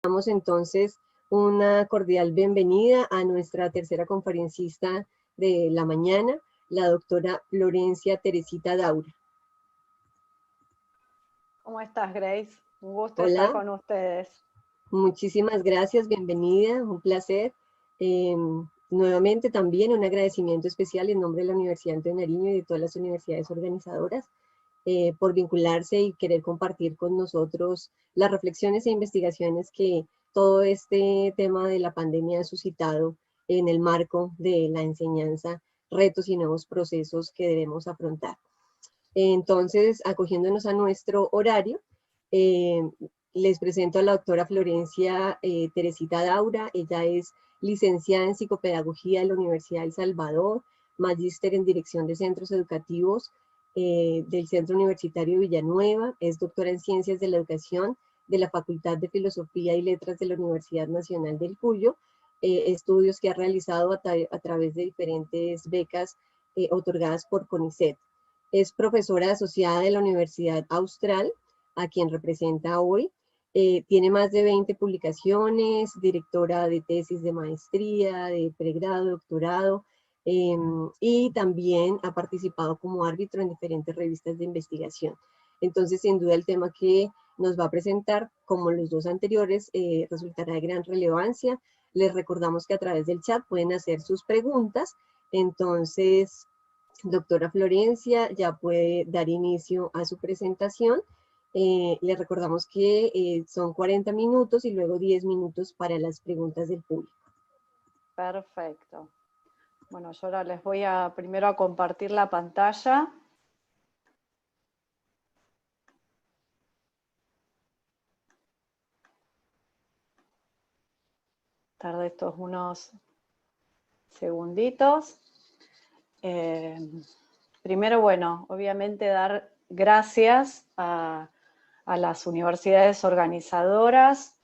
Damos entonces una cordial bienvenida a nuestra tercera conferencista de la mañana, la doctora Florencia Teresita Daura. ¿Cómo estás, Grace? Un gusto Hola. estar con ustedes. Muchísimas gracias, bienvenida, un placer. Nuevamente también un agradecimiento especial en nombre de la Universidad de Nariño y de todas las universidades organizadoras por vincularse y querer compartir con nosotros las reflexiones e investigaciones que todo este tema de la pandemia ha suscitado en el marco de la enseñanza, retos y nuevos procesos que debemos afrontar. Entonces, acogiéndonos a nuestro horario, les presento a la doctora Florencia Teresita Daura. Ella es licenciada en psicopedagogía de la Universidad de El Salvador, magíster en dirección de centros educativos del Centro Universitario Villanueva, es doctora en ciencias de la educación de la Facultad de Filosofía y Letras de la Universidad Nacional del Cuyo, estudios que ha realizado a través de diferentes becas otorgadas por CONICET. Es profesora asociada de la Universidad Austral, a quien representa hoy. Tiene más de 20 publicaciones, directora de tesis de maestría, de pregrado, doctorado, y también ha participado como árbitro en diferentes revistas de investigación. Entonces, sin duda, el tema que nos va a presentar, como los dos anteriores, resultará de gran relevancia. Les recordamos que a través del chat pueden hacer sus preguntas. Entonces, doctora Florencia ya puede dar inicio a su presentación. Le recordamos que son 40 minutos y luego 10 minutos para las preguntas del público. Perfecto. Bueno, yo ahora les voy primero a compartir la pantalla. Tarde estos unos segunditos. Primero, bueno, obviamente dar gracias a las universidades organizadoras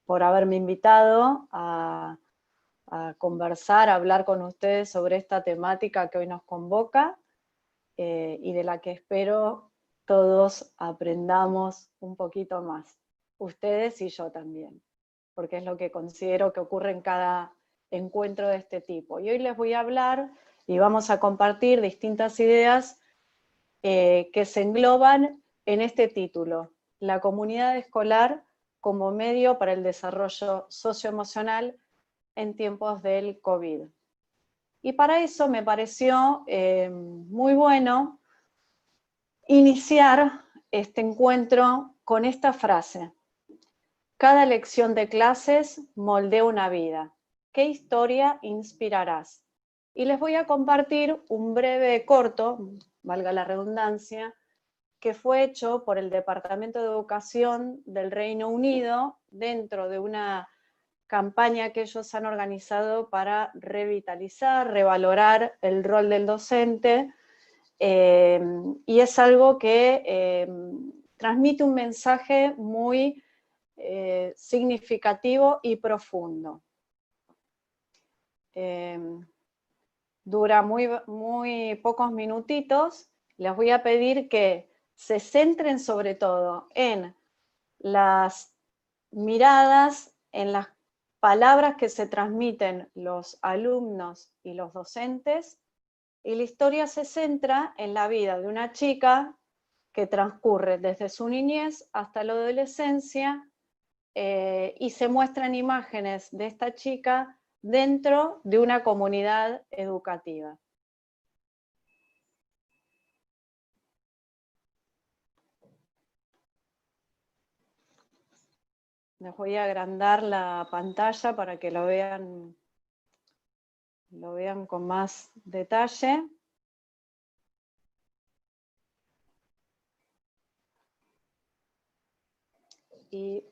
por haberme invitado a conversar, a hablar con ustedes sobre esta temática que hoy nos convoca y de la que espero todos aprendamos un poquito más, ustedes y yo también, porque es lo que considero que ocurre en cada encuentro de este tipo. Y hoy les voy a hablar y vamos a compartir distintas ideas que se engloban en este título: la comunidad escolar como medio para el desarrollo socioemocional en tiempos del COVID. Y para eso me pareció muy bueno iniciar este encuentro con esta frase: cada lección de clases moldea una vida. ¿Qué historia inspirarás? Y les voy a compartir un breve corto, valga la redundancia, que fue hecho por el Departamento de Educación del Reino Unido dentro de una campaña que ellos han organizado para revitalizar, revalorar el rol del docente, y es algo que transmite un mensaje muy significativo y profundo. Dura muy pocos minutitos. Les voy a pedir que se centren sobre todo en las miradas, en las palabras que se transmiten los alumnos y los docentes, y la historia se centra en la vida de una chica que transcurre desde su niñez hasta la adolescencia, y se muestran imágenes de esta chica dentro de una comunidad educativa. Les voy a agrandar la pantalla para que lo vean con más detalle. Y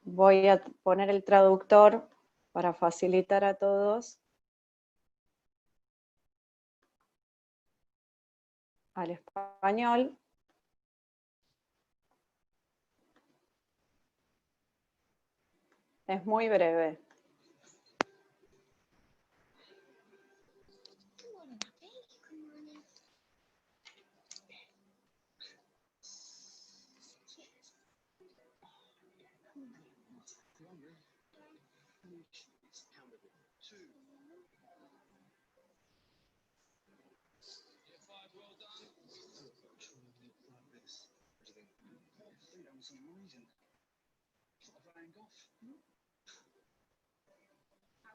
voy a poner el traductor para facilitar a todos al español. Es muy breve. How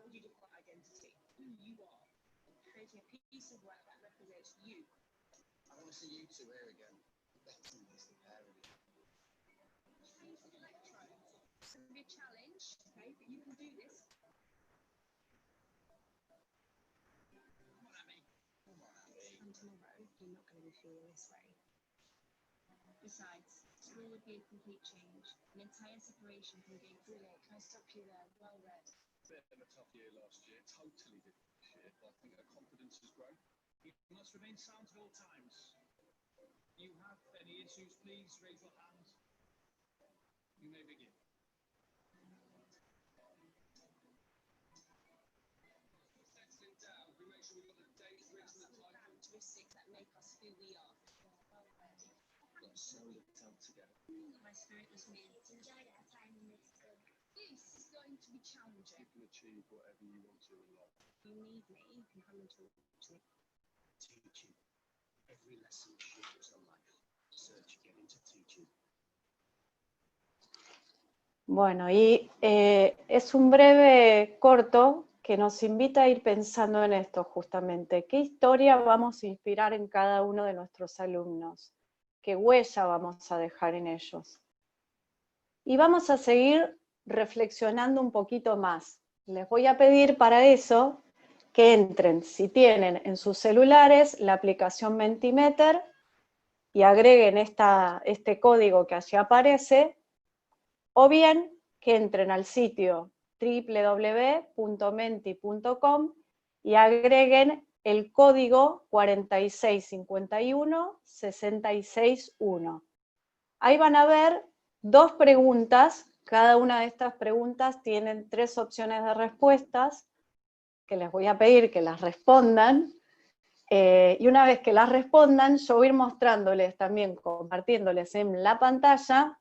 would you define identity? Who you are. Creating a piece of work that represents you. I want to see you two here again. Better than this, the pair of you. It's going to be a challenge, okay? But you can do this. Come on, Abby. Come on, Abby. And tomorrow, you're not going to be feeling this way. Besides, school would be a complete change. An entire separation from being brilliant. Can I stop you there? Well read. Bit of a tough year last year, totally different this year, but I think her confidence has grown. You must remain sound at all times. You have any issues, please raise your hand. You may begin. Settling down, we make sure we've got the dates written, the title. Characteristics that make us who we are. Well read. Got so little together. My spirit was me. Enjoyed our time in this school. This is going to be challenging. You can achieve whatever you want to in life. You need me. You can come and talk to me. Teaching. Every lesson shapes a life. Search get into teaching. Bueno, y es un breve corto que nos invita a ir pensando en esto justamente. ¿Qué historia vamos a inspirar en cada uno de nuestros alumnos? ¿Qué huella vamos a dejar en ellos? Y vamos a seguir reflexionando un poquito más. Les voy a pedir para eso que entren, si tienen en sus celulares, la aplicación Mentimeter y agreguen este código que allí aparece, o bien que entren al sitio www.menti.com y agreguen el código 4651661. Ahí van a ver dos preguntas, cada una de estas preguntas tienen 3 opciones de respuestas, que les voy a pedir que las respondan, y una vez que las respondan, yo voy a ir mostrándoles también, compartiéndoles en la pantalla,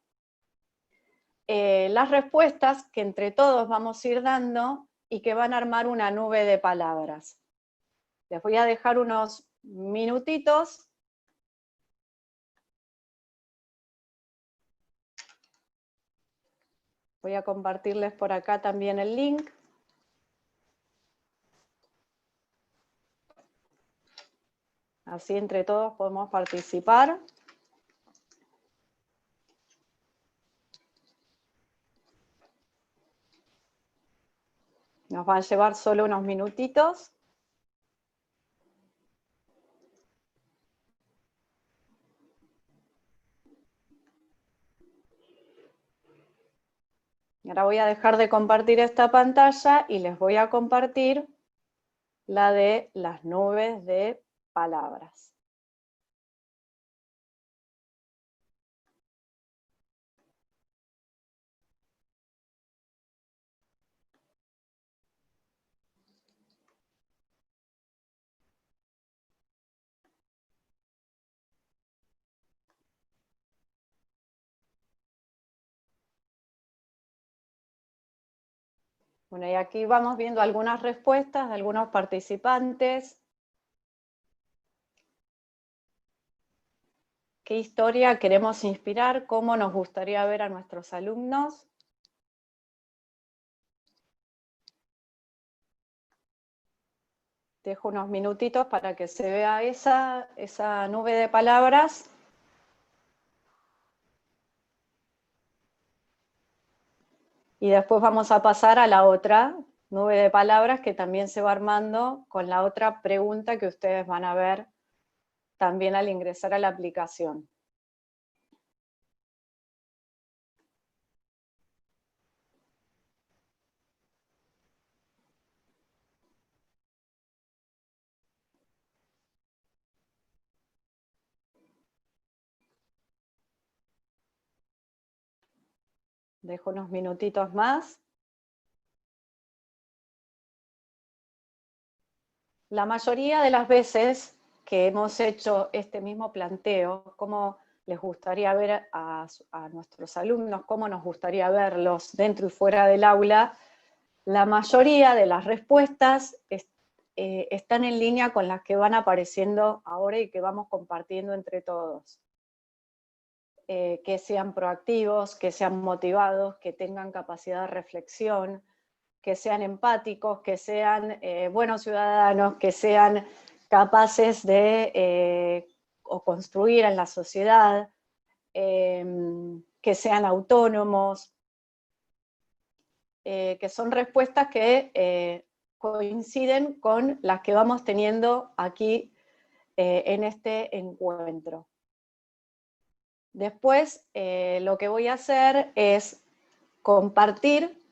las respuestas que entre todos vamos a ir dando y que van a armar una nube de palabras. Les voy a dejar unos minutitos. Voy a compartirles por acá también el link. Así entre todos podemos participar. Nos van a llevar solo unos minutitos. Y ahora voy a dejar de compartir esta pantalla y les voy a compartir la de las nubes de palabras. Bueno, y aquí vamos viendo algunas respuestas de algunos participantes. ¿Qué historia queremos inspirar? ¿Cómo nos gustaría ver a nuestros alumnos? Dejo unos minutitos para que se vea esa nube de palabras. Y después vamos a pasar a la otra nube de palabras que también se va armando con la otra pregunta que ustedes van a ver también al ingresar a la aplicación. Dejo unos minutitos más. La mayoría de las veces que hemos hecho este mismo planteo, cómo les gustaría ver a nuestros alumnos, cómo nos gustaría verlos dentro y fuera del aula, La mayoría de las respuestas están en línea con las que van apareciendo ahora y que vamos compartiendo entre todos. Que sean proactivos, que sean motivados, que tengan capacidad de reflexión, que sean empáticos, que sean buenos ciudadanos, que sean capaces de construir en la sociedad, que sean autónomos, que son respuestas que coinciden con las que vamos teniendo aquí en este encuentro. Después lo que voy a hacer es compartir,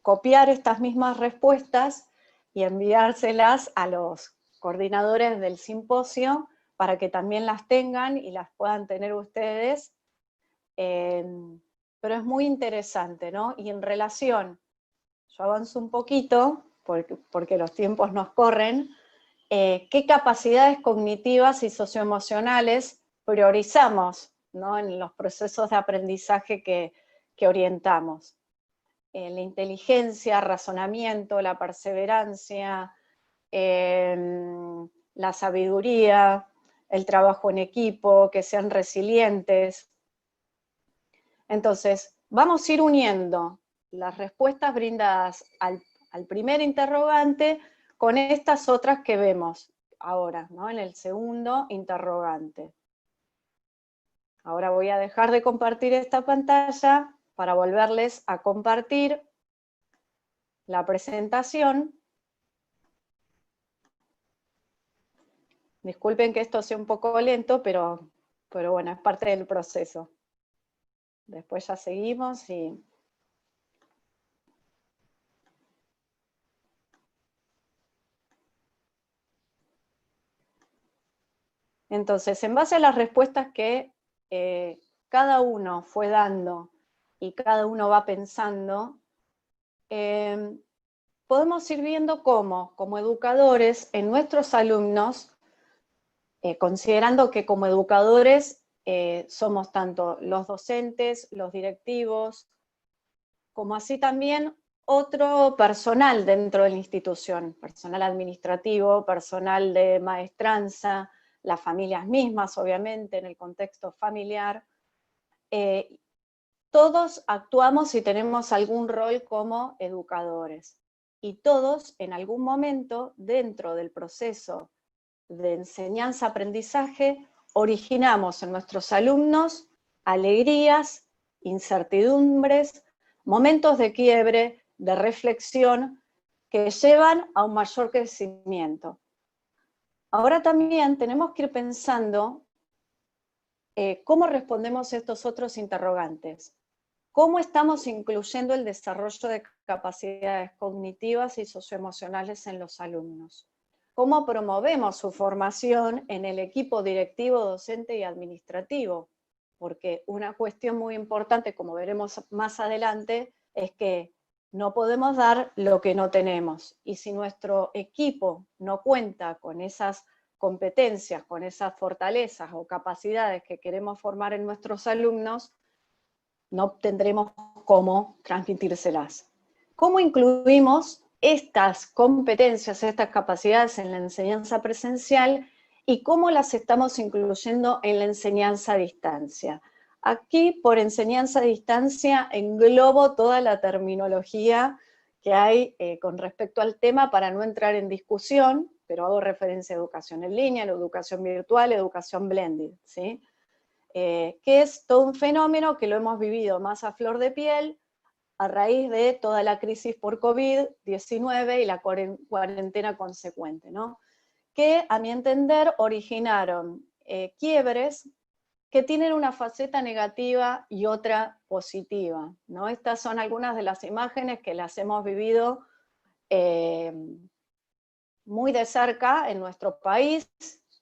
copiar estas mismas respuestas y enviárselas a los coordinadores del simposio para que también las tengan y las puedan tener ustedes. Pero es muy interesante, ¿no? Y en relación, yo avanzo un poquito, porque los tiempos nos corren, qué capacidades cognitivas y socioemocionales priorizamos, ¿no? En los procesos de aprendizaje que orientamos. La inteligencia, razonamiento, la perseverancia, la sabiduría, el trabajo en equipo, que sean resilientes. Entonces, vamos a ir uniendo las respuestas brindadas al primer interrogante con estas otras que vemos ahora, ¿no? En el segundo interrogante. Ahora voy a dejar de compartir esta pantalla para volverles a compartir la presentación. Disculpen que esto sea un poco lento, pero bueno, es parte del proceso. Después ya seguimos y... Entonces, en base a las respuestas que cada uno fue dando y cada uno va pensando, podemos ir viendo cómo, como educadores, en nuestros alumnos, considerando que como educadores somos tanto los docentes, los directivos, como así también otro personal dentro de la institución, personal administrativo, personal de maestranza, las familias mismas, obviamente, en el contexto familiar. Todos actuamos y tenemos algún rol como educadores. Y todos, en algún momento, dentro del proceso de enseñanza-aprendizaje, originamos en nuestros alumnos alegrías, incertidumbres, momentos de quiebre, de reflexión, que llevan a un mayor crecimiento. Ahora también tenemos que ir pensando cómo respondemos a estos otros interrogantes. ¿Cómo estamos incluyendo el desarrollo de capacidades cognitivas y socioemocionales en los alumnos? ¿Cómo promovemos su formación en el equipo directivo, docente y administrativo? Porque una cuestión muy importante, como veremos más adelante, es que no podemos dar lo que no tenemos. Y si nuestro equipo no cuenta con esas competencias, con esas fortalezas o capacidades que queremos formar en nuestros alumnos, no tendremos cómo transmitírselas. ¿Cómo incluimos estas competencias, estas capacidades en la enseñanza presencial y cómo las estamos incluyendo en la enseñanza a distancia? Aquí, por enseñanza a distancia, englobo toda la terminología que hay con respecto al tema para no entrar en discusión, pero hago referencia a educación en línea, la educación virtual, educación blended, ¿sí? Que es todo un fenómeno que lo hemos vivido más a flor de piel a raíz de toda la crisis por COVID-19 y la cuarentena consecuente, ¿no? Que, a mi entender, originaron quiebres que tienen una faceta negativa y otra positiva, ¿no? Estas son algunas de las imágenes que las hemos vivido muy de cerca en nuestro país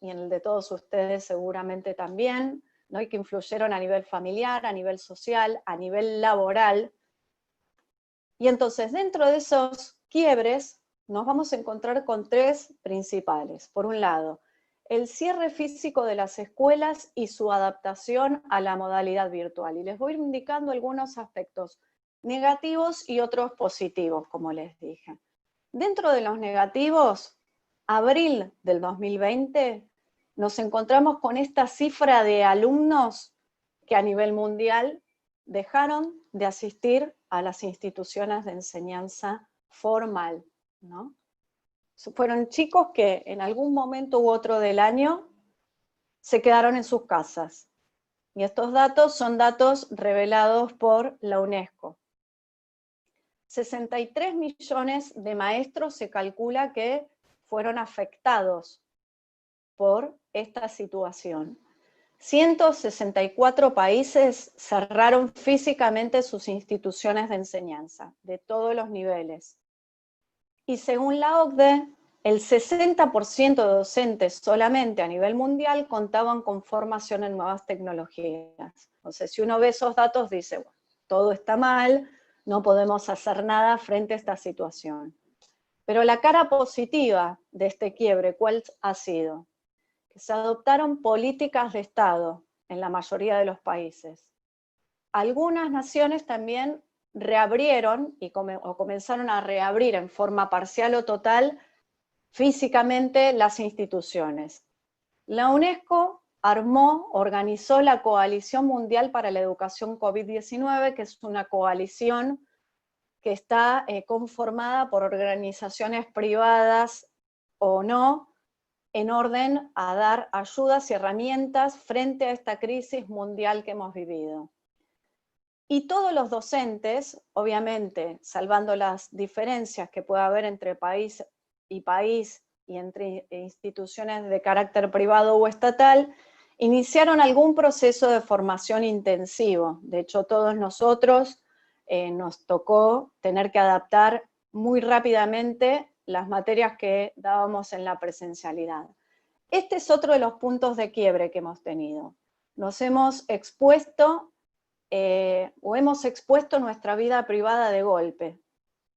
y en el de todos ustedes seguramente también, ¿no? Y que influyeron a nivel familiar, a nivel social, a nivel laboral. Y entonces, dentro de esos quiebres, nos vamos a encontrar con tres principales. Por un lado, el cierre físico de las escuelas y su adaptación a la modalidad virtual. Y les voy indicando algunos aspectos negativos y otros positivos, como les dije. Dentro de los negativos, abril del 2020, nos encontramos con esta cifra de alumnos que a nivel mundial dejaron de asistir a las instituciones de enseñanza formal, ¿no? Fueron chicos que en algún momento u otro del año se quedaron en sus casas. Y estos datos son datos revelados por la UNESCO. 63 millones de maestros se calcula que fueron afectados por esta situación. 164 países cerraron físicamente sus instituciones de enseñanza, de todos los niveles. Y según la OCDE, el 60% de docentes solamente a nivel mundial contaban con formación en nuevas tecnologías. Entonces, si uno ve esos datos, dice, bueno, todo está mal, no podemos hacer nada frente a esta situación. Pero la cara positiva de este quiebre, ¿cuál ha sido? Que se adoptaron políticas de Estado en la mayoría de los países. Algunas naciones también reabrieron o comenzaron a reabrir en forma parcial o total físicamente las instituciones. La UNESCO organizó la Coalición Mundial para la Educación COVID-19, que es una coalición que está conformada por organizaciones privadas o no, en orden a dar ayudas y herramientas frente a esta crisis mundial que hemos vivido. Y todos los docentes, obviamente, salvando las diferencias que pueda haber entre país y país y entre instituciones de carácter privado o estatal, iniciaron algún proceso de formación intensivo. De hecho, todos nosotros nos tocó tener que adaptar muy rápidamente las materias que dábamos en la presencialidad. Este es otro de los puntos de quiebre que hemos tenido. Nos hemos expuesto o hemos expuesto nuestra vida privada de golpe,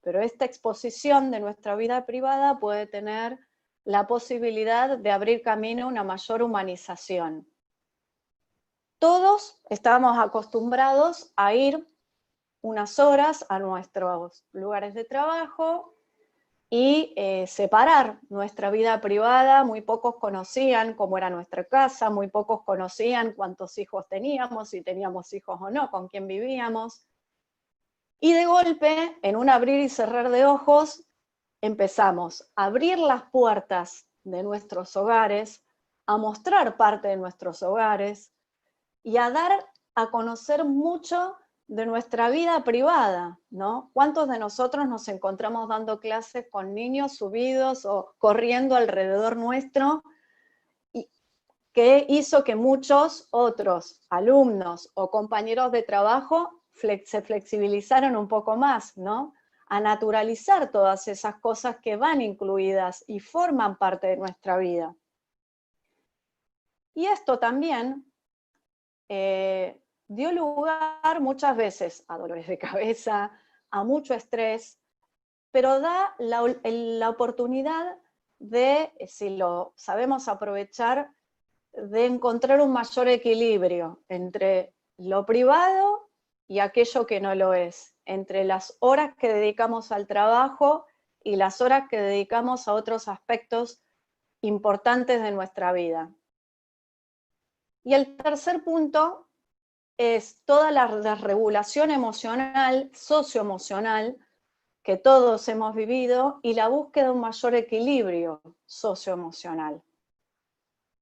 pero esta exposición de nuestra vida privada puede tener la posibilidad de abrir camino a una mayor humanización. Todos estábamos acostumbrados a ir unas horas a nuestros lugares de trabajo y separar nuestra vida privada. Muy pocos conocían cómo era nuestra casa, muy pocos conocían cuántos hijos teníamos, si teníamos hijos o no, con quién vivíamos. Y de golpe, en un abrir y cerrar de ojos, empezamos a abrir las puertas de nuestros hogares, a mostrar parte de nuestros hogares y a dar a conocer mucho de nuestra vida privada, ¿no? ¿Cuántos de nosotros nos encontramos dando clases con niños subidos o corriendo alrededor nuestro, y que hizo que muchos otros alumnos o compañeros de trabajo se flexibilizaran un poco más, ¿no? A naturalizar todas esas cosas que van incluidas y forman parte de nuestra vida. Y esto también dio lugar muchas veces a dolores de cabeza, a mucho estrés, pero da la oportunidad de, si lo sabemos aprovechar, de encontrar un mayor equilibrio entre lo privado y aquello que no lo es, entre las horas que dedicamos al trabajo y las horas que dedicamos a otros aspectos importantes de nuestra vida. Y el tercer punto es toda la desregulación emocional, socioemocional, que todos hemos vivido, y la búsqueda de un mayor equilibrio socioemocional.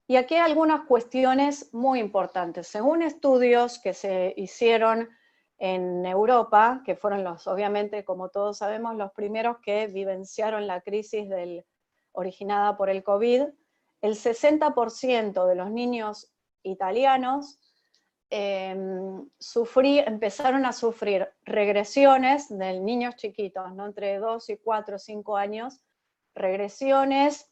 Y aquí hay algunas cuestiones muy importantes. Según estudios que se hicieron en Europa, que fueron obviamente, como todos sabemos, los primeros que vivenciaron la crisis originada por el COVID, el 60% de los niños italianos empezaron a sufrir regresiones de niños chiquitos, ¿no? Entre 2 y 4 o 5 años, regresiones,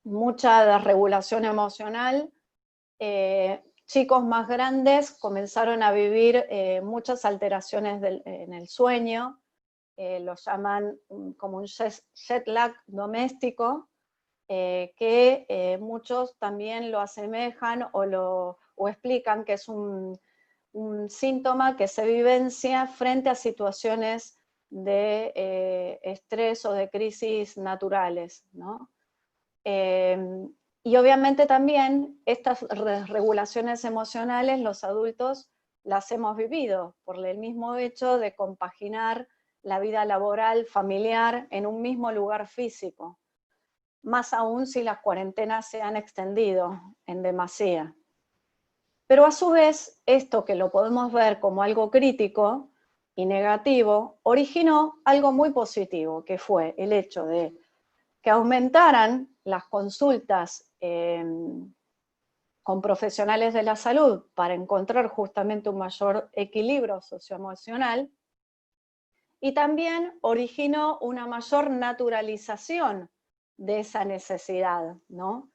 mucha desregulación emocional. Chicos más grandes comenzaron a vivir muchas alteraciones en el sueño, lo llaman como un jet lag doméstico, que muchos también lo asemejan o explican que es un síntoma que se vivencia frente a situaciones de estrés o de crisis naturales, ¿no? Y obviamente también estas regulaciones emocionales los adultos las hemos vivido por el mismo hecho de compaginar la vida laboral, familiar, en un mismo lugar físico, más aún si las cuarentenas se han extendido en demasía. Pero a su vez, esto que lo podemos ver como algo crítico y negativo, originó algo muy positivo, que fue el hecho de que aumentaran las consultas con profesionales de la salud para encontrar justamente un mayor equilibrio socioemocional, y también originó una mayor naturalización de esa necesidad, ¿no?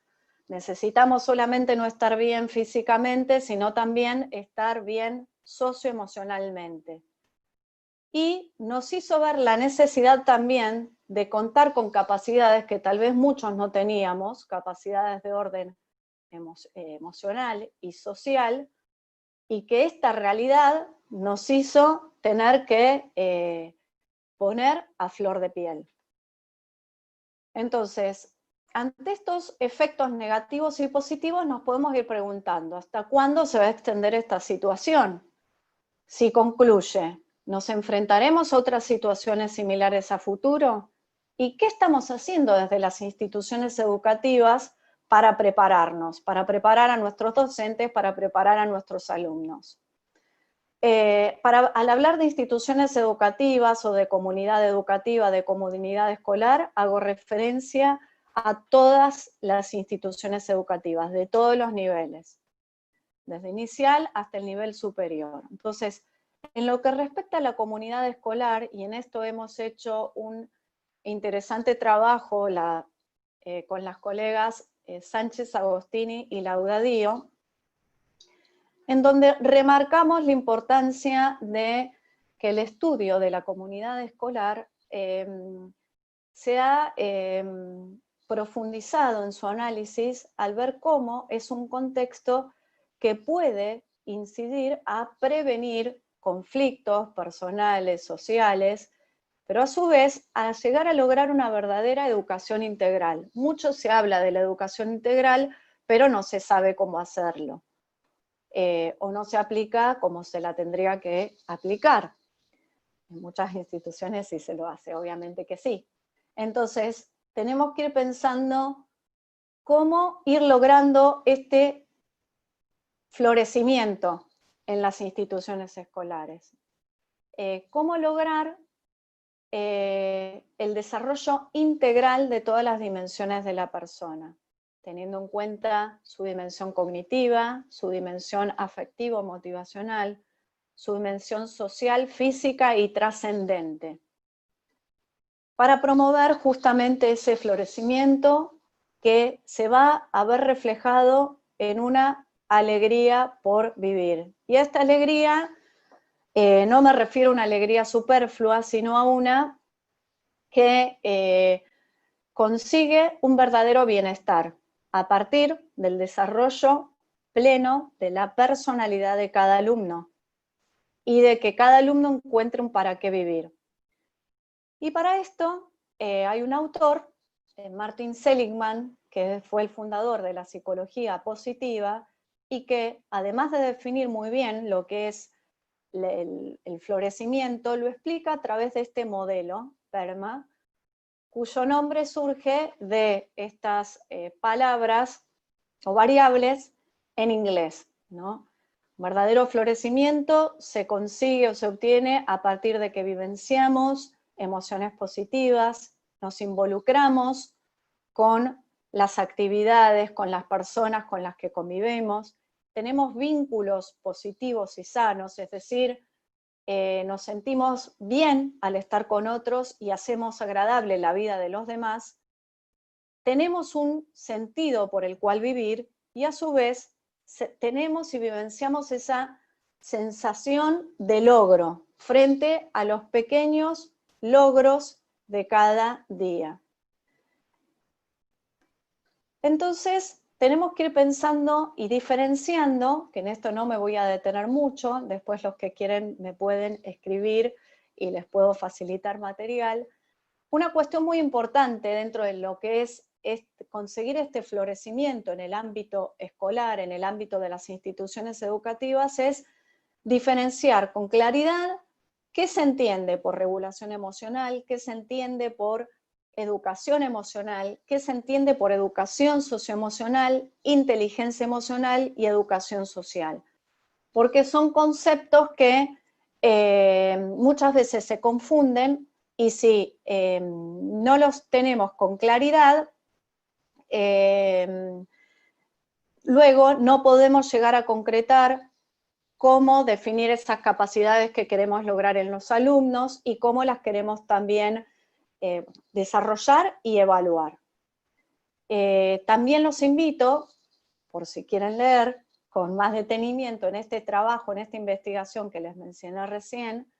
Necesitamos solamente no estar bien físicamente, sino también estar bien socioemocionalmente. Y nos hizo ver la necesidad también de contar con capacidades que tal vez muchos no teníamos, capacidades de orden emocional y social, y que esta realidad nos hizo tener que poner a flor de piel. Entonces, ante estos efectos negativos y positivos nos podemos ir preguntando, ¿hasta cuándo se va a extender esta situación? Si concluye, ¿nos enfrentaremos a otras situaciones similares a futuro? ¿Y qué estamos haciendo desde las instituciones educativas para prepararnos, para preparar a nuestros docentes, para preparar a nuestros alumnos? Al hablar de instituciones educativas o de comunidad educativa, de comunidad escolar, hago referencia a todas las instituciones educativas, de todos los niveles, desde inicial hasta el nivel superior. Entonces, en lo que respecta a la comunidad escolar, y en esto hemos hecho un interesante trabajo con las colegas Sánchez Agostini y Laudadío, en donde remarcamos la importancia de que el estudio de la comunidad escolar se ha profundizado en su análisis al ver cómo es un contexto que puede incidir a prevenir conflictos personales, sociales, pero a su vez a llegar a lograr una verdadera educación integral. Mucho se habla de la educación integral, pero no se sabe cómo hacerlo. O no se aplica como se la tendría que aplicar. En muchas instituciones sí se lo hace, obviamente que sí. Entonces, tenemos que ir pensando cómo ir logrando este florecimiento en las instituciones escolares. Cómo lograr el desarrollo integral de todas las dimensiones de la persona, teniendo en cuenta su dimensión cognitiva, su dimensión afectivo-motivacional, su dimensión social, física y trascendente, para promover justamente ese florecimiento que se va a ver reflejado en una alegría por vivir. Y esta alegría, no me refiero a una alegría superflua, sino a una que consigue un verdadero bienestar a partir del desarrollo pleno de la personalidad de cada alumno y de que cada alumno encuentre un para qué vivir. Y para esto hay un autor, Martin Seligman, que fue el fundador de la psicología positiva y que, además de definir muy bien lo que es el florecimiento, lo explica a través de este modelo, PERMA, cuyo nombre surge de estas palabras o variables en inglés, ¿no? Un verdadero florecimiento se consigue o se obtiene a partir de que vivenciamos emociones positivas, nos involucramos con las actividades, con las personas con las que convivimos, tenemos vínculos positivos y sanos, es decir, nos sentimos bien al estar con otros y hacemos agradable la vida de los demás, tenemos un sentido por el cual vivir y a su vez tenemos y vivenciamos esa sensación de logro frente a los pequeños logros de cada día. Entonces, tenemos que ir pensando y diferenciando, que en esto no me voy a detener mucho, después los que quieren me pueden escribir y les puedo facilitar material. Una cuestión muy importante dentro de lo que es conseguir este florecimiento en el ámbito escolar, en el ámbito de las instituciones educativas, es diferenciar con claridad qué se entiende por regulación emocional, qué se entiende por educación emocional, qué se entiende por educación socioemocional, inteligencia emocional y educación social. Porque son conceptos que muchas veces se confunden y si no los tenemos con claridad, luego no podemos llegar a concretar cómo definir esas capacidades que queremos lograr en los alumnos y cómo las queremos también desarrollar y evaluar. También los invito, por si quieren leer con más detenimiento en este trabajo, en esta investigación que les mencioné recién,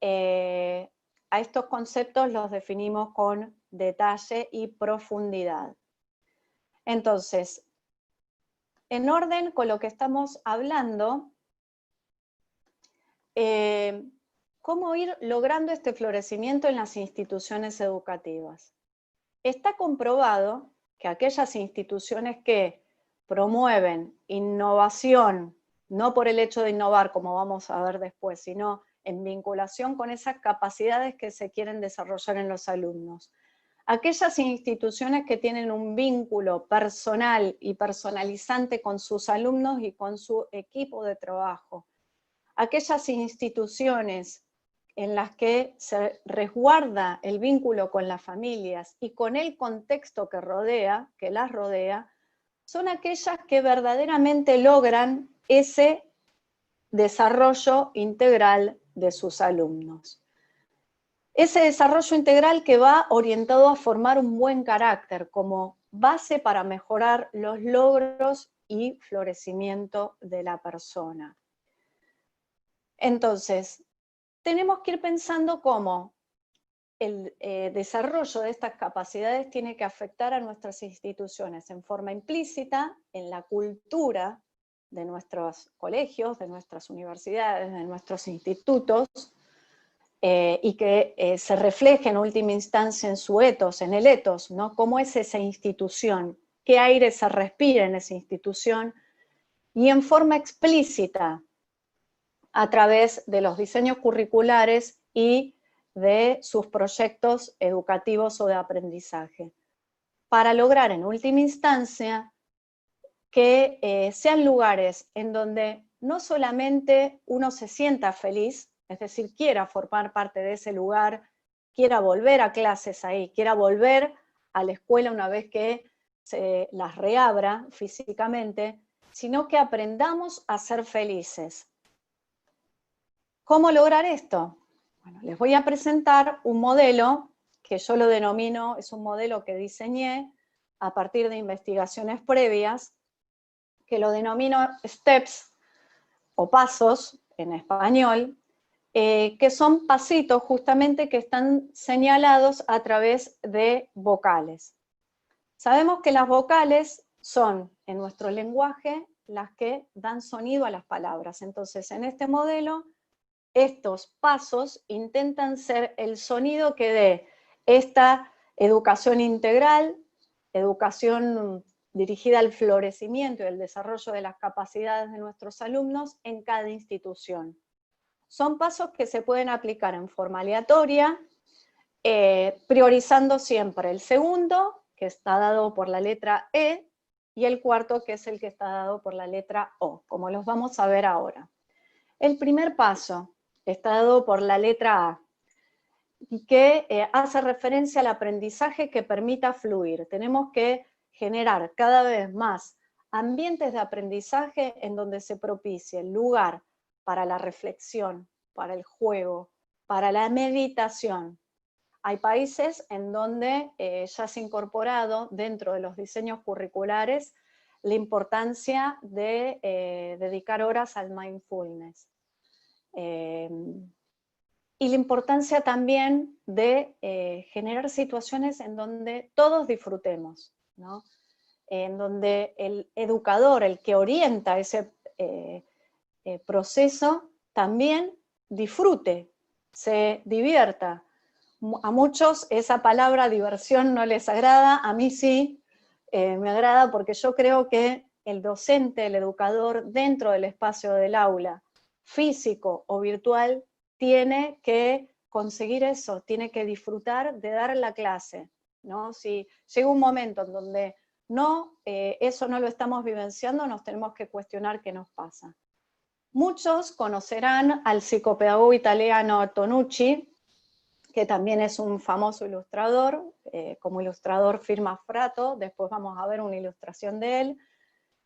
a estos conceptos los definimos con detalle y profundidad. Entonces, en orden con lo que estamos hablando, ¿cómo ir logrando este florecimiento en las instituciones educativas? Está comprobado que aquellas instituciones que promueven innovación, no por el hecho de innovar, como vamos a ver después, sino en vinculación con esas capacidades que se quieren desarrollar en los alumnos. Aquellas instituciones que tienen un vínculo personal y personalizante con sus alumnos y con su equipo de trabajo. Aquellas instituciones en las que se resguarda el vínculo con las familias y con el contexto que las rodea, son aquellas que verdaderamente logran ese desarrollo integral de sus alumnos. Ese desarrollo integral que va orientado a formar un buen carácter como base para mejorar los logros y florecimiento de la persona. Entonces, tenemos que ir pensando cómo el desarrollo de estas capacidades tiene que afectar a nuestras instituciones en forma implícita, en la cultura de nuestros colegios, de nuestras universidades, de nuestros institutos, y que se refleje en última instancia en su ethos, en el ethos, ¿no? ¿Cómo es esa institución? ¿Qué aire se respira en esa institución? Y en forma explícita, a través de los diseños curriculares y de sus proyectos educativos o de aprendizaje, para lograr en última instancia que sean lugares en donde no solamente uno se sienta feliz, es decir, quiera formar parte de ese lugar, quiera volver a clases ahí, quiera volver a la escuela una vez que se las reabra físicamente, sino que aprendamos a ser felices. ¿Cómo lograr esto? Bueno, les voy a presentar un modelo que yo lo denomino, es un modelo que diseñé a partir de investigaciones previas, que lo denomino steps o pasos en español, que son pasitos justamente que están señalados a través de vocales. Sabemos que las vocales son en nuestro lenguaje las que dan sonido a las palabras. Entonces, en este modelo, estos pasos intentan ser el sonido que dé esta educación integral, educación dirigida al florecimiento y al desarrollo de las capacidades de nuestros alumnos en cada institución. Son pasos que se pueden aplicar en forma aleatoria, priorizando siempre el segundo, que está dado por la letra E, y el cuarto, que es el que está dado por la letra O, como los vamos a ver ahora. El primer paso está dado por la letra A, y que hace referencia al aprendizaje que permita fluir. Tenemos que generar cada vez más ambientes de aprendizaje en donde se propicie el lugar para la reflexión, para el juego, para la meditación. Hay países en donde ya se ha incorporado dentro de los diseños curriculares la importancia de dedicar horas al mindfulness. Y la importancia también de generar situaciones en donde todos disfrutemos, ¿no? en donde el educador, el que orienta ese proceso, también disfrute, se divierta. A muchos esa palabra diversión no les agrada, a mí sí, me agrada porque yo creo que el docente, el educador, dentro del espacio del aula, físico o virtual, tiene que conseguir eso, tiene que disfrutar de dar la clase, ¿no? Si llega un momento en donde eso no lo estamos vivenciando, nos tenemos que cuestionar qué nos pasa. Muchos conocerán al psicopedagogo italiano Tonucci, que también es un famoso ilustrador, como ilustrador firma Frato, después vamos a ver una ilustración de él,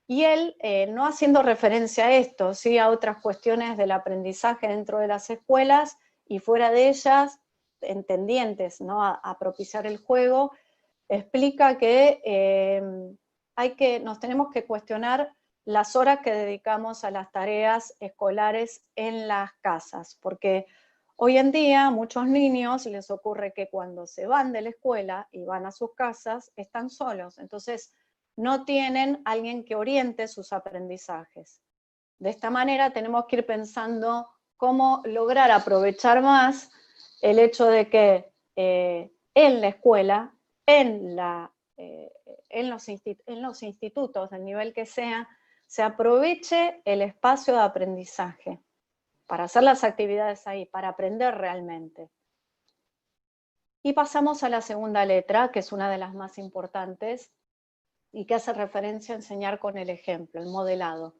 y él, no haciendo referencia a esto, sí a otras cuestiones del aprendizaje dentro de las escuelas y fuera de ellas, tendientes, ¿no?, a propiciar el juego, explica que nos tenemos que cuestionar las horas que dedicamos a las tareas escolares en las casas, porque hoy en día a muchos niños les ocurre que cuando se van de la escuela y van a sus casas, están solos, entonces no tienen alguien que oriente sus aprendizajes. De esta manera tenemos que ir pensando cómo lograr aprovechar más el hecho de que en la escuela, en los institutos, del nivel que sea, se aproveche el espacio de aprendizaje para hacer las actividades ahí, para aprender realmente. Y pasamos a la segunda letra, que es una de las más importantes, y que hace referencia a enseñar con el ejemplo, el modelado.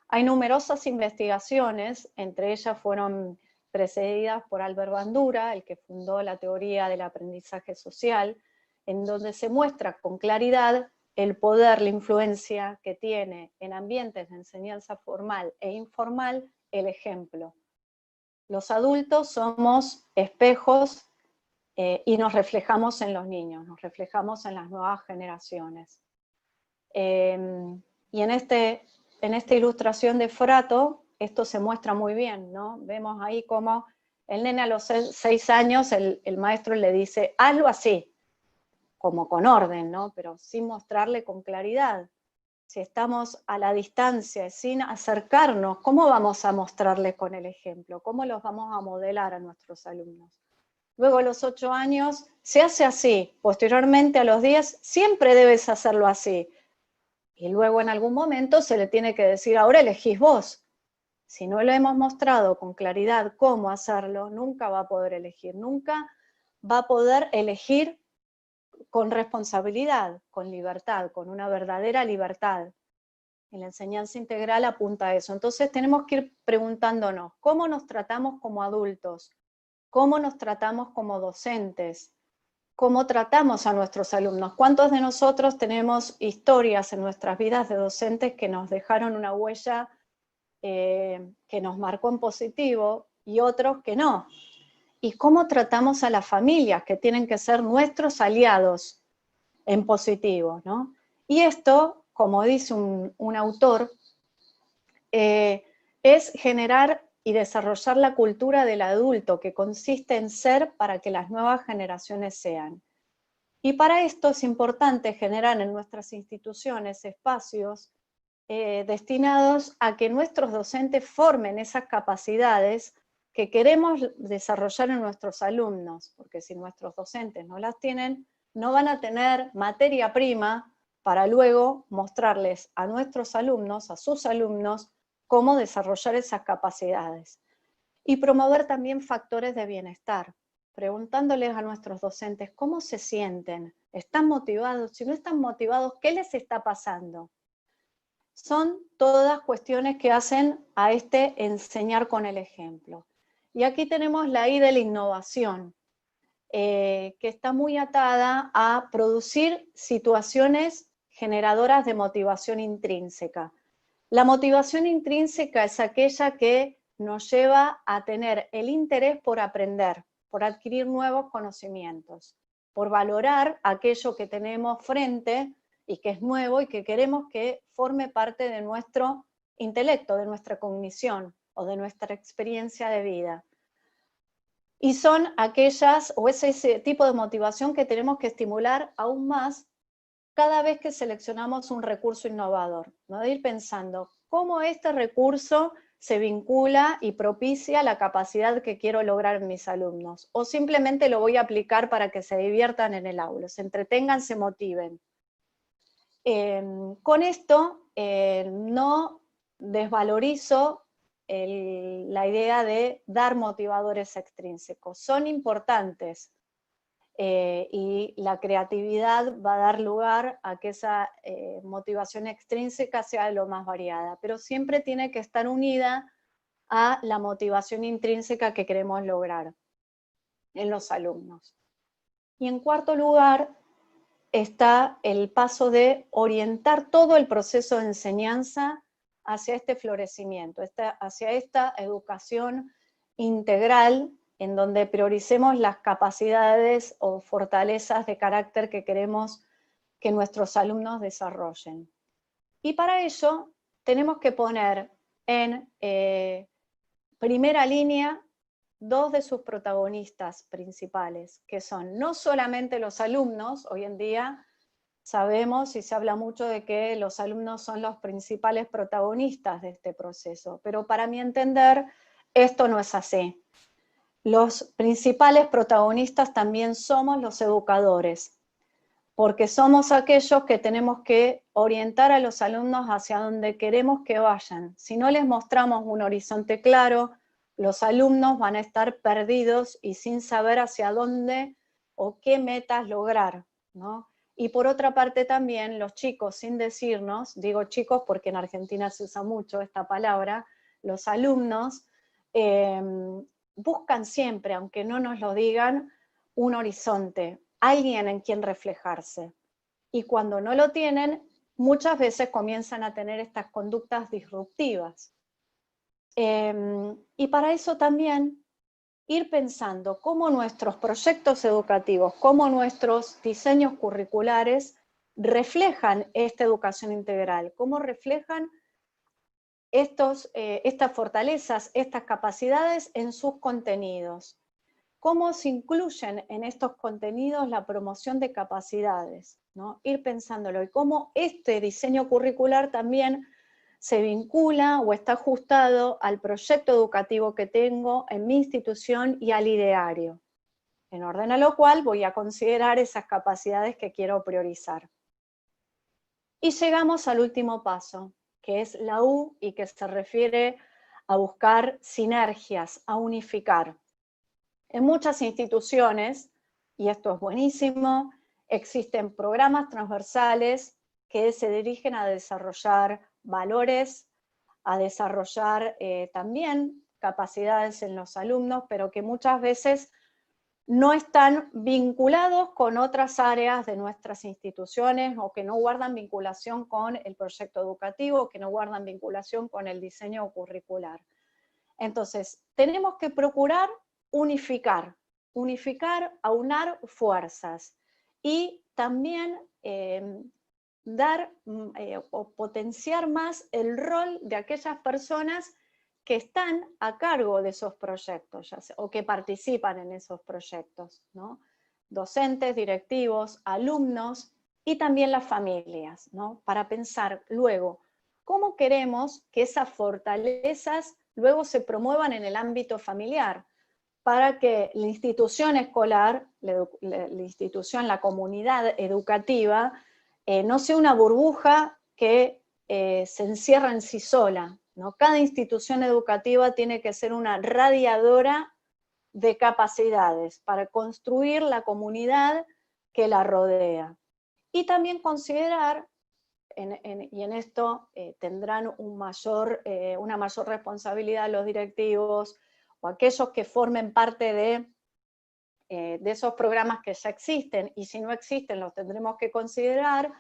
Hay numerosas investigaciones, entre ellas fueron precedidas por Albert Bandura, el que fundó la teoría del aprendizaje social, en donde se muestra con claridad el poder, la influencia que tiene en ambientes de enseñanza formal e informal el ejemplo. Los adultos somos espejos y nos reflejamos en los niños, nos reflejamos en las nuevas generaciones. Y en esta ilustración de Frato, esto se muestra muy bien, ¿no? Vemos ahí cómo el nene a los 6 años, el maestro le dice, hazlo así, como con orden, ¿no? Pero sin mostrarle con claridad. Si estamos a la distancia, sin acercarnos, ¿cómo vamos a mostrarles con el ejemplo? ¿Cómo los vamos a modelar a nuestros alumnos? Luego a los 8 años se hace así, posteriormente a los 10 siempre debes hacerlo así. Y luego en algún momento se le tiene que decir, ahora elegís vos. Si no le hemos mostrado con claridad cómo hacerlo, nunca va a poder elegir, nunca va a poder elegir con responsabilidad, con libertad, con una verdadera libertad. Y la enseñanza integral apunta a eso. Entonces tenemos que ir preguntándonos, ¿cómo nos tratamos como adultos? ¿Cómo nos tratamos como docentes? ¿Cómo tratamos a nuestros alumnos? ¿Cuántos de nosotros tenemos historias en nuestras vidas de docentes que nos dejaron una huella que nos marcó en positivo y otros que no? ¿Y cómo tratamos a las familias que tienen que ser nuestros aliados en positivo, ¿no? Y esto, como dice un autor, es generar y desarrollar la cultura del adulto, que consiste en ser para que las nuevas generaciones sean. Y para esto es importante generar en nuestras instituciones espacios destinados a que nuestros docentes formen esas capacidades que queremos desarrollar en nuestros alumnos, porque si nuestros docentes no las tienen, no van a tener materia prima para luego mostrarles a nuestros alumnos, a sus alumnos, cómo desarrollar esas capacidades. Y promover también factores de bienestar, preguntándoles a nuestros docentes cómo se sienten, ¿están motivados? Si no están motivados, ¿qué les está pasando? Son todas cuestiones que hacen a este enseñar con el ejemplo. Y aquí tenemos la I de la innovación, que está muy atada a producir situaciones generadoras de motivación intrínseca. La motivación intrínseca es aquella que nos lleva a tener el interés por aprender, por adquirir nuevos conocimientos, por valorar aquello que tenemos frente y que es nuevo y que queremos que forme parte de nuestro intelecto, de nuestra cognición o de nuestra experiencia de vida. Y son aquellas, o es ese tipo de motivación que tenemos que estimular aún más cada vez que seleccionamos un recurso innovador, ¿no? De ir pensando cómo este recurso se vincula y propicia la capacidad que quiero lograr en mis alumnos, o simplemente lo voy a aplicar para que se diviertan en el aula, se entretengan, se motiven. Con esto no desvalorizo la idea de dar motivadores extrínsecos, son importantes, y la creatividad va a dar lugar a que esa motivación extrínseca sea lo más variada, pero siempre tiene que estar unida a la motivación intrínseca que queremos lograr en los alumnos. Y en cuarto lugar está el paso de orientar todo el proceso de enseñanza hacia este florecimiento, hacia esta educación integral en donde prioricemos las capacidades o fortalezas de carácter que queremos que nuestros alumnos desarrollen. Y para ello tenemos que poner en primera línea dos de sus protagonistas principales, que son no solamente los alumnos. Hoy en día sabemos y se habla mucho de que los alumnos son los principales protagonistas de este proceso, pero para mi entender esto no es así. Los principales protagonistas también somos los educadores, porque somos aquellos que tenemos que orientar a los alumnos hacia donde queremos que vayan. Si no les mostramos un horizonte claro, los alumnos van a estar perdidos y sin saber hacia dónde o qué metas lograr, ¿no? Y por otra parte también los chicos, sin decirnos, digo chicos porque en Argentina se usa mucho esta palabra, los alumnos buscan siempre, aunque no nos lo digan, un horizonte, alguien en quien reflejarse. Y cuando no lo tienen, muchas veces comienzan a tener estas conductas disruptivas. Y para eso también ir pensando cómo nuestros proyectos educativos, cómo nuestros diseños curriculares reflejan esta educación integral, cómo reflejan estas fortalezas, estas capacidades en sus contenidos. Cómo se incluyen en estos contenidos la promoción de capacidades, ¿no? Ir pensándolo, y cómo este diseño curricular también se vincula o está ajustado al proyecto educativo que tengo en mi institución y al ideario, en orden a lo cual voy a considerar esas capacidades que quiero priorizar. Y llegamos al último paso, que es la U, y que se refiere a buscar sinergias, a unificar. En muchas instituciones, y esto es buenísimo, existen programas transversales que se dirigen a desarrollar valores, a desarrollar también capacidades en los alumnos, pero que muchas veces no están vinculados con otras áreas de nuestras instituciones, o que no guardan vinculación con el proyecto educativo, o que no guardan vinculación con el diseño curricular. Entonces, tenemos que procurar unificar, aunar fuerzas, y también dar o potenciar más el rol de aquellas personas que están a cargo de esos proyectos, ya sea, o que participan en esos proyectos, ¿no? Docentes, directivos, alumnos y también las familias, ¿no? Para pensar luego cómo queremos que esas fortalezas luego se promuevan en el ámbito familiar, para que la institución escolar, la institución, la comunidad educativa, no sea una burbuja que se encierra en sí sola, ¿no? Cada institución educativa tiene que ser una radiadora de capacidades para construir la comunidad que la rodea. Y también considerar, y en esto tendrán una mayor responsabilidad los directivos o aquellos que formen parte de esos programas que ya existen, y si no existen los tendremos que considerar,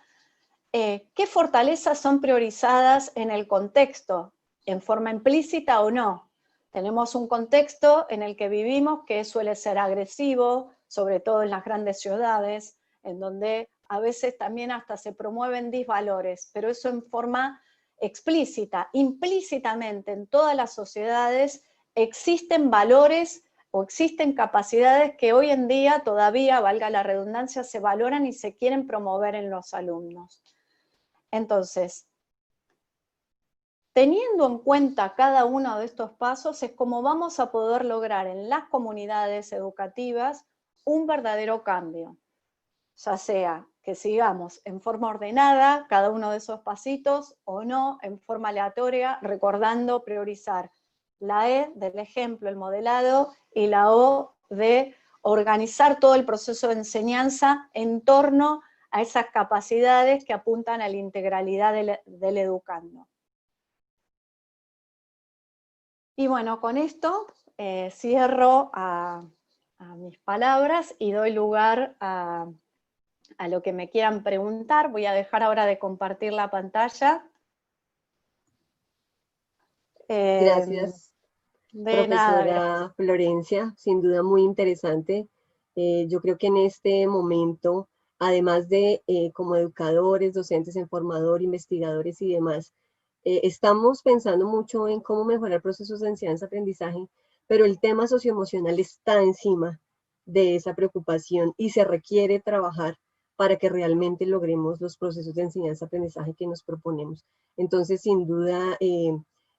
qué fortalezas son priorizadas en el contexto, en forma implícita o no. Tenemos un contexto en el que vivimos que suele ser agresivo, sobre todo en las grandes ciudades, en donde a veces también hasta se promueven disvalores, pero eso en forma explícita. Implícitamente en todas las sociedades existen valores o existen capacidades que hoy en día todavía, valga la redundancia, se valoran y se quieren promover en los alumnos. Entonces, teniendo en cuenta cada uno de estos pasos es como vamos a poder lograr en las comunidades educativas un verdadero cambio, ya sea que sigamos en forma ordenada cada uno de esos pasitos o no, en forma aleatoria, recordando priorizar la E del ejemplo, el modelado, y la O de organizar todo el proceso de enseñanza en torno a esas capacidades que apuntan a la integralidad del educando. Y bueno, con esto cierro a mis palabras y doy lugar a lo que me quieran preguntar. Voy a dejar ahora de compartir la pantalla. Gracias, De nada, gracias. profesora Florencia, sin duda muy interesante. Yo creo que en este momento, además de como educadores, docentes en formador, investigadores y demás, estamos pensando mucho en cómo mejorar procesos de enseñanza-aprendizaje, pero el tema socioemocional está encima de esa preocupación y se requiere trabajar para que realmente logremos los procesos de enseñanza-aprendizaje que nos proponemos. Entonces, sin duda,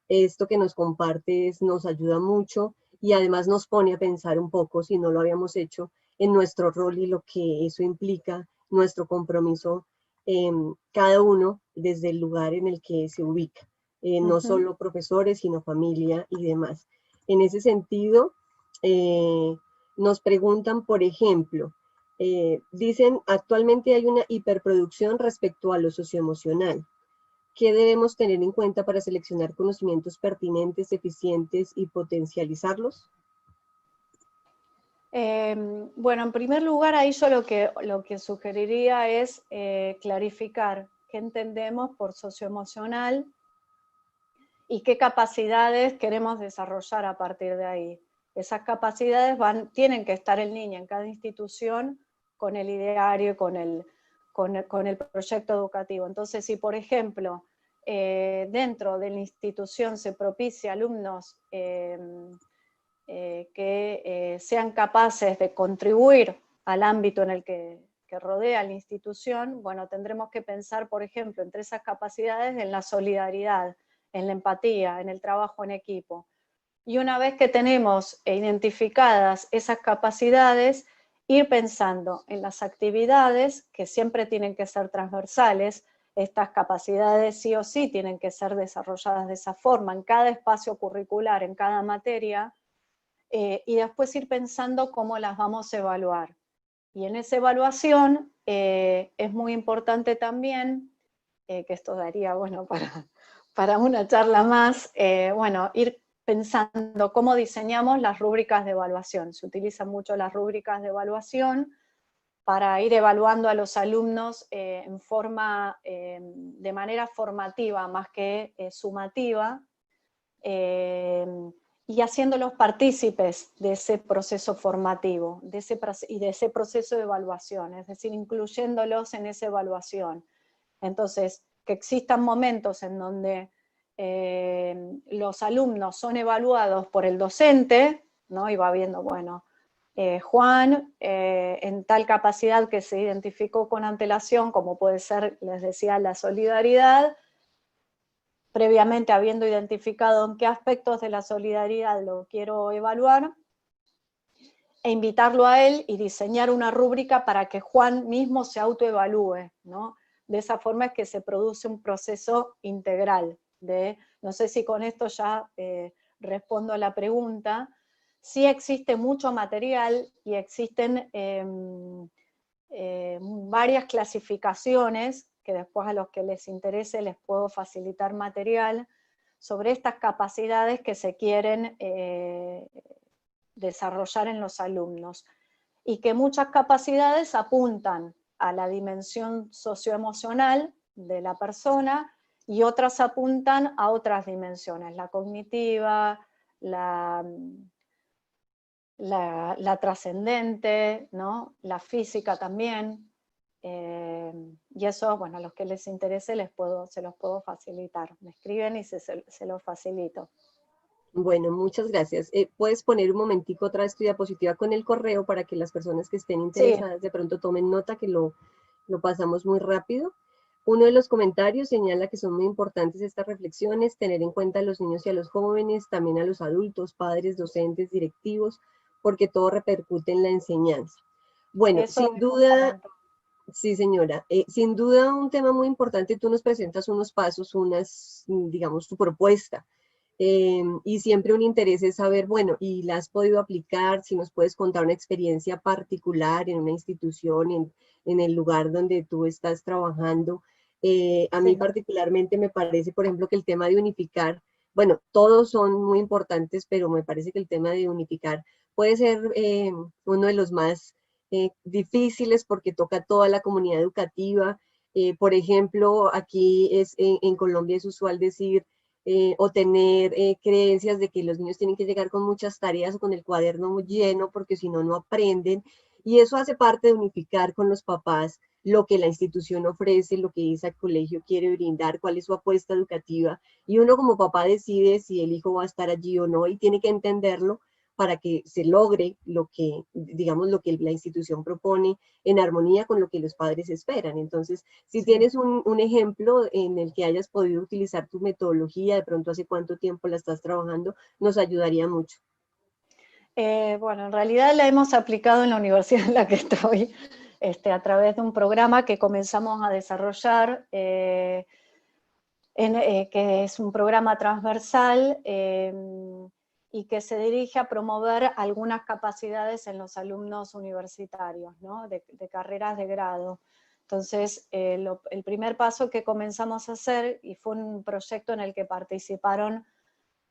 esto que nos compartes nos ayuda mucho y además nos pone a pensar un poco, si no lo habíamos hecho, en nuestro rol y lo que eso implica, nuestro compromiso, cada uno desde el lugar en el que se ubica, no solo profesores, sino familia y demás. En ese sentido, nos preguntan, por ejemplo, dicen, actualmente hay una hiperproducción respecto a lo socioemocional. ¿Qué debemos tener en cuenta para seleccionar conocimientos pertinentes, eficientes y potencializarlos? Bueno, en primer lugar, ahí yo lo que sugeriría es clarificar qué entendemos por socioemocional y qué capacidades queremos desarrollar a partir de ahí. Esas capacidades tienen que estar en línea en cada institución con el ideario y con el proyecto educativo. Entonces, si por ejemplo, dentro de la institución se propicia alumnos que sean capaces de contribuir al ámbito en el que rodea la institución, bueno, tendremos que pensar, por ejemplo, entre esas capacidades en la solidaridad, en la empatía, en el trabajo en equipo. Y una vez que tenemos identificadas esas capacidades, ir pensando en las actividades que siempre tienen que ser transversales. Estas capacidades sí o sí tienen que ser desarrolladas de esa forma en cada espacio curricular, en cada materia, y después ir pensando cómo las vamos a evaluar. Y en esa evaluación es muy importante también, que esto daría, bueno, para una charla más, bueno, ir pensando cómo diseñamos las rúbricas de evaluación. Se utilizan mucho las rúbricas de evaluación para ir evaluando a los alumnos de manera formativa más que sumativa, y haciéndolos partícipes de ese proceso formativo y de ese proceso de evaluación, es decir, incluyéndolos en esa evaluación. Entonces, que existan momentos en donde los alumnos son evaluados por el docente, ¿no? Y va viendo, bueno, Juan, en tal capacidad que se identificó con antelación, como puede ser, les decía, la solidaridad, previamente habiendo identificado en qué aspectos de la solidaridad lo quiero evaluar, e invitarlo a él y diseñar una rúbrica para que Juan mismo se autoevalúe, ¿no? De esa forma es que se produce un proceso integral. No sé si con esto ya respondo a la pregunta. Sí existe mucho material y existen varias clasificaciones que después a los que les interese les puedo facilitar material sobre estas capacidades que se quieren desarrollar en los alumnos, y que muchas capacidades apuntan a la dimensión socioemocional de la persona y otras apuntan a otras dimensiones, la cognitiva, la trascendente, ¿no? La física también. Y eso, bueno, a los que les interese se los puedo facilitar. Me escriben y se los facilito. Bueno, muchas gracias. ¿Puedes poner un momentico otra vez tu diapositiva con el correo para que las personas que estén Sí, interesadas de pronto tomen nota, que lo pasamos muy rápido? Uno de los comentarios señala que son muy importantes estas reflexiones, tener en cuenta a los niños y a los jóvenes, también a los adultos, padres, docentes, directivos, porque todo repercute en la enseñanza. Bueno, eso sin mismo duda, comento. sí, señora. Sin duda un tema muy importante, tú nos presentas unos pasos, digamos, tu propuesta. Y siempre un interés es saber, bueno, ¿y la has podido aplicar? Si nos puedes contar una experiencia particular en una institución, en el lugar donde tú estás trabajando. A mí Sí. particularmente me parece, por ejemplo, que el tema de unificar, bueno, todos son muy importantes, pero me parece que el tema de unificar puede ser uno de los más difíciles porque toca a toda la comunidad educativa. Por ejemplo, aquí en Colombia es usual decir o tener creencias de que los niños tienen que llegar con muchas tareas o con el cuaderno muy lleno porque si no, no aprenden. Y eso hace parte de unificar con los papás lo que la institución ofrece, lo que ese colegio quiere brindar, cuál es su apuesta educativa. Y uno como papá decide si el hijo va a estar allí o no y tiene que entenderlo para que se logre lo que, digamos, lo que la institución propone en armonía con lo que los padres esperan. Entonces, si Sí. tienes un ejemplo en el que hayas podido utilizar tu metodología, de pronto hace cuánto tiempo la estás trabajando, nos ayudaría mucho. Bueno, en realidad la hemos aplicado en la universidad en la que estoy, a través de un programa que comenzamos a desarrollar, que es un programa transversal y que se dirige a promover algunas capacidades en los alumnos universitarios, ¿no? de carreras de grado. Entonces, el primer paso que comenzamos a hacer, y fue un proyecto en el que participaron,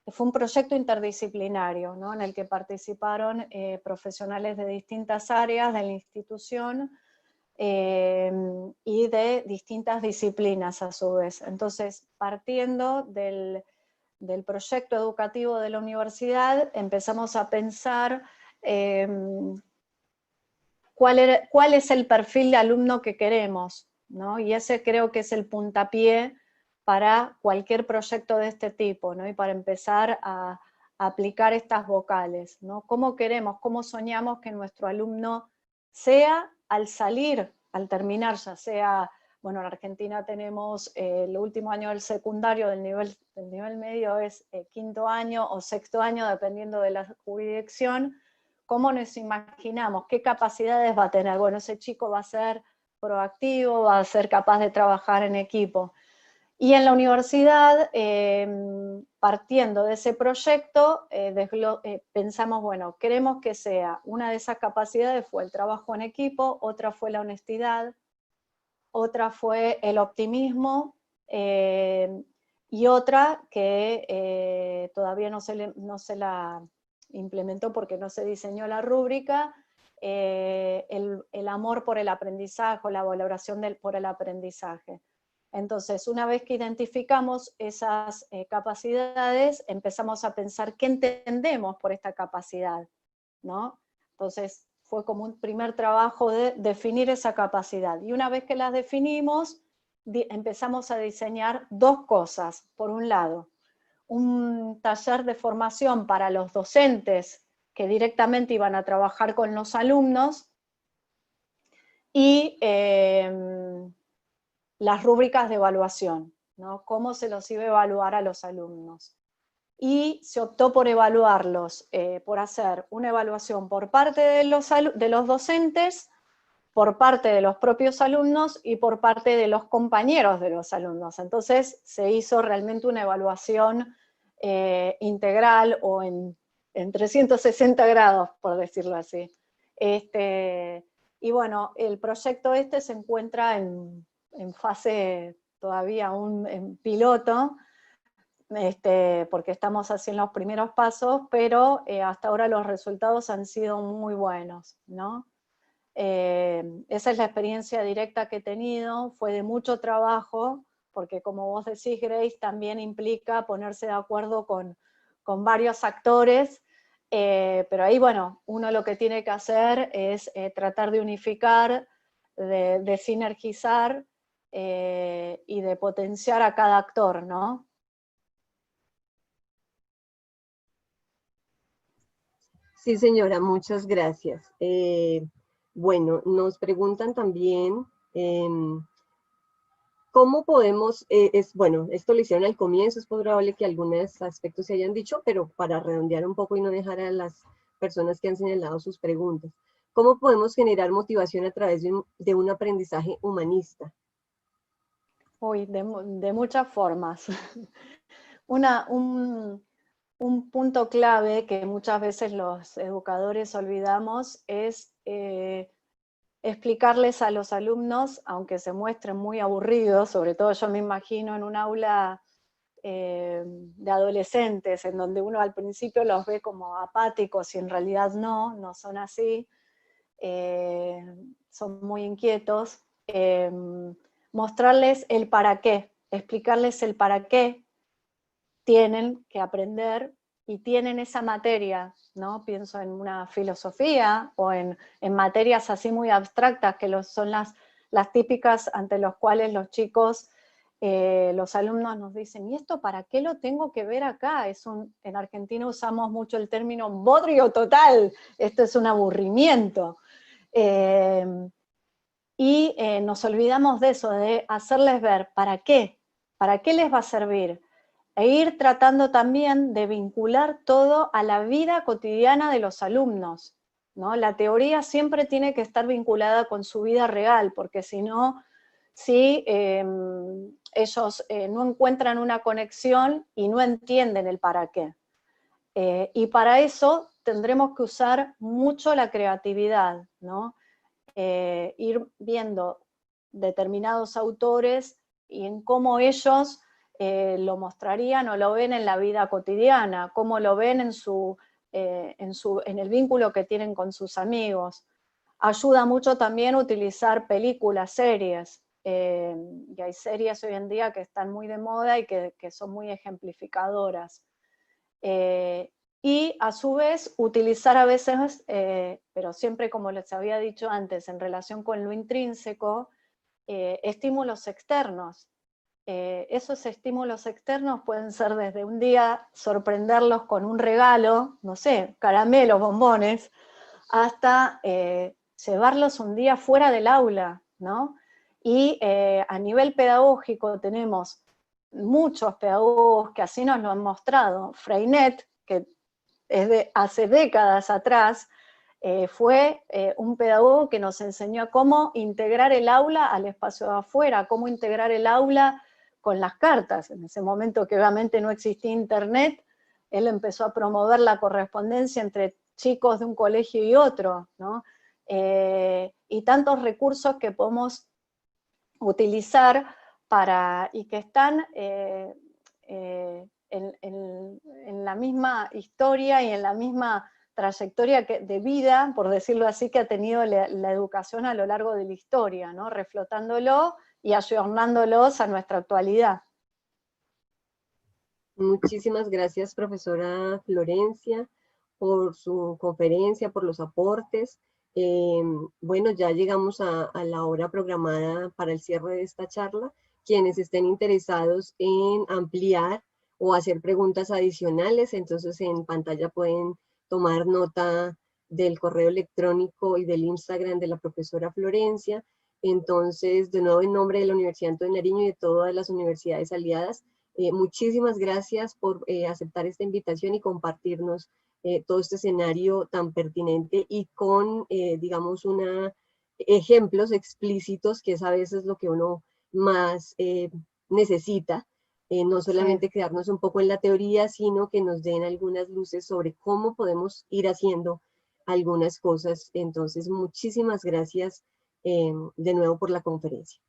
fue un proyecto interdisciplinario, ¿no? En el que participaron profesionales de distintas áreas de la institución y de distintas disciplinas a su vez. Entonces, partiendo del proyecto educativo de la universidad, empezamos a pensar eh, cuál es el perfil de alumno que queremos, ¿no? Y ese creo que es el puntapié para cualquier proyecto de este tipo, ¿no? Y para empezar a aplicar estas vocales, ¿no? ¿Cómo queremos, cómo soñamos que nuestro alumno sea al salir, al terminar, ya sea, bueno, en Argentina tenemos el último año del secundario, del nivel medio es quinto año o sexto año, dependiendo de la jurisdicción. ¿Cómo nos imaginamos? ¿Qué capacidades va a tener? Bueno, ese chico va a ser proactivo, va a ser capaz de trabajar en equipo. Y en la universidad, partiendo de ese proyecto, pensamos, bueno, queremos que sea, una de esas capacidades fue el trabajo en equipo, otra fue la honestidad, otra fue el optimismo, y otra que todavía no se la implementó porque no se diseñó la rúbrica, el amor por el aprendizaje o la valoración por el aprendizaje. Entonces, una vez que identificamos esas capacidades, empezamos a pensar qué entendemos por esta capacidad, ¿no? Entonces, fue como un primer trabajo de definir esa capacidad. Y una vez que las definimos, empezamos a diseñar dos cosas. Por un lado, un taller de formación para los docentes que directamente iban a trabajar con los alumnos y las rúbricas de evaluación, ¿no? Cómo se los iba a evaluar a los alumnos. Y se optó por evaluarlos, por hacer una evaluación por parte de los docentes, por parte de los propios alumnos y por parte de los compañeros de los alumnos. Entonces se hizo realmente una evaluación integral o en 360 grados, por decirlo así. Y bueno, el proyecto se encuentra en fase todavía aún en piloto, porque estamos haciendo los primeros pasos, pero hasta ahora los resultados han sido muy buenos, ¿no? Esa es la experiencia directa que he tenido, fue de mucho trabajo, porque como vos decís, Grace, también implica ponerse de acuerdo con varios actores, pero ahí, bueno, uno lo que tiene que hacer es tratar de unificar, de sinergizar y de potenciar a cada actor, ¿no? Sí, señora, muchas gracias. Bueno, nos preguntan también cómo podemos, bueno, esto lo hicieron al comienzo, es probable que algunos aspectos se hayan dicho, pero para redondear un poco y no dejar a las personas que han señalado sus preguntas. ¿Cómo podemos generar motivación a través de un aprendizaje humanista? Uy, de muchas formas. Un punto clave que muchas veces los educadores olvidamos es explicarles a los alumnos, aunque se muestren muy aburridos, sobre todo yo me imagino en un aula de adolescentes, en donde uno al principio los ve como apáticos y en realidad no son así, son muy inquietos, mostrarles el para qué, explicarles el para qué tienen que aprender y tienen esa materia, ¿no? Pienso en una filosofía o en materias así muy abstractas que son las típicas ante las cuales los chicos, los alumnos nos dicen, ¿y esto para qué lo tengo que ver acá? En Argentina usamos mucho el término bodrio total, esto es un aburrimiento. Nos olvidamos de eso, de hacerles ver para qué les va a servir, e ir tratando también de vincular todo a la vida cotidiana de los alumnos, ¿no? La teoría siempre tiene que estar vinculada con su vida real, porque si no, ellos no encuentran una conexión y no entienden el para qué. Y para eso tendremos que usar mucho la creatividad, ¿no? Ir viendo determinados autores y en cómo ellos lo mostrarían o lo ven en la vida cotidiana, cómo lo ven en el vínculo que tienen con sus amigos. Ayuda mucho también utilizar películas, series, y hay series hoy en día que están muy de moda y que son muy ejemplificadoras. Y a su vez utilizar a veces, pero siempre como les había dicho antes, en relación con lo intrínseco, estímulos externos. Esos estímulos externos pueden ser desde un día sorprenderlos con un regalo, no sé, caramelos, bombones, hasta llevarlos un día fuera del aula, ¿no? Y a nivel pedagógico tenemos muchos pedagogos que así nos lo han mostrado. Freinet, que es de hace décadas atrás, fue un pedagogo que nos enseñó cómo integrar el aula al espacio de afuera, cómo integrar el aula con las cartas. En ese momento que obviamente no existía internet, él empezó a promover la correspondencia entre chicos de un colegio y otro, ¿no? Y tantos recursos que podemos utilizar y que están en la misma historia y en la misma trayectoria de vida, por decirlo así, que ha tenido la educación a lo largo de la historia, ¿no? Reflotándolo y ayornándolos a nuestra actualidad. Muchísimas gracias, profesora Florencia, por su conferencia, por los aportes. Bueno, ya llegamos a la hora programada para el cierre de esta charla. Quienes estén interesados en ampliar o hacer preguntas adicionales, entonces en pantalla pueden tomar nota del correo electrónico y del Instagram de la profesora Florencia. Entonces, de nuevo, en nombre de la Universidad Antonio Nariño y de todas las universidades aliadas, muchísimas gracias por aceptar esta invitación y compartirnos todo este escenario tan pertinente y con, digamos, ejemplos explícitos, que es a veces lo que uno más necesita, no solamente quedarnos un poco en la teoría, sino que nos den algunas luces sobre cómo podemos ir haciendo algunas cosas. Entonces, muchísimas gracias de nuevo por la conferencia.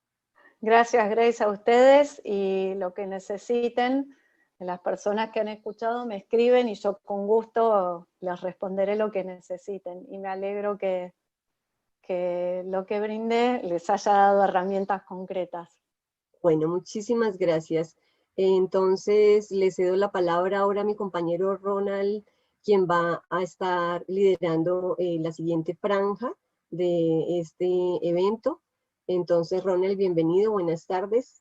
Gracias, Grace, a ustedes, y lo que necesiten, las personas que han escuchado me escriben y yo con gusto les responderé lo que necesiten. Y me alegro que lo que brindé les haya dado herramientas concretas. Bueno, muchísimas gracias. Entonces, le cedo la palabra ahora a mi compañero Ronald, quien va a estar liderando la siguiente franja de este evento. Entonces, Ronald, bienvenido, buenas tardes.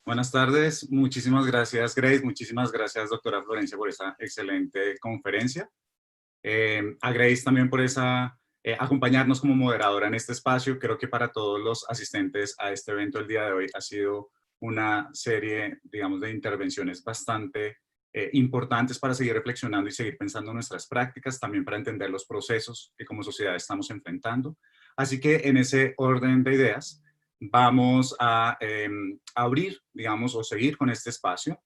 Buenas tardes, muchísimas gracias Grace, muchísimas gracias doctora Florencia por esta excelente conferencia. A Grace también por acompañarnos como moderadora en este espacio. Creo que para todos los asistentes a este evento el día de hoy ha sido una serie, digamos, de intervenciones bastante importantes para seguir reflexionando y seguir pensando en nuestras prácticas, también para entender los procesos que como sociedad estamos enfrentando. Así que en ese orden de ideas vamos a abrir, digamos, o seguir con este espacio.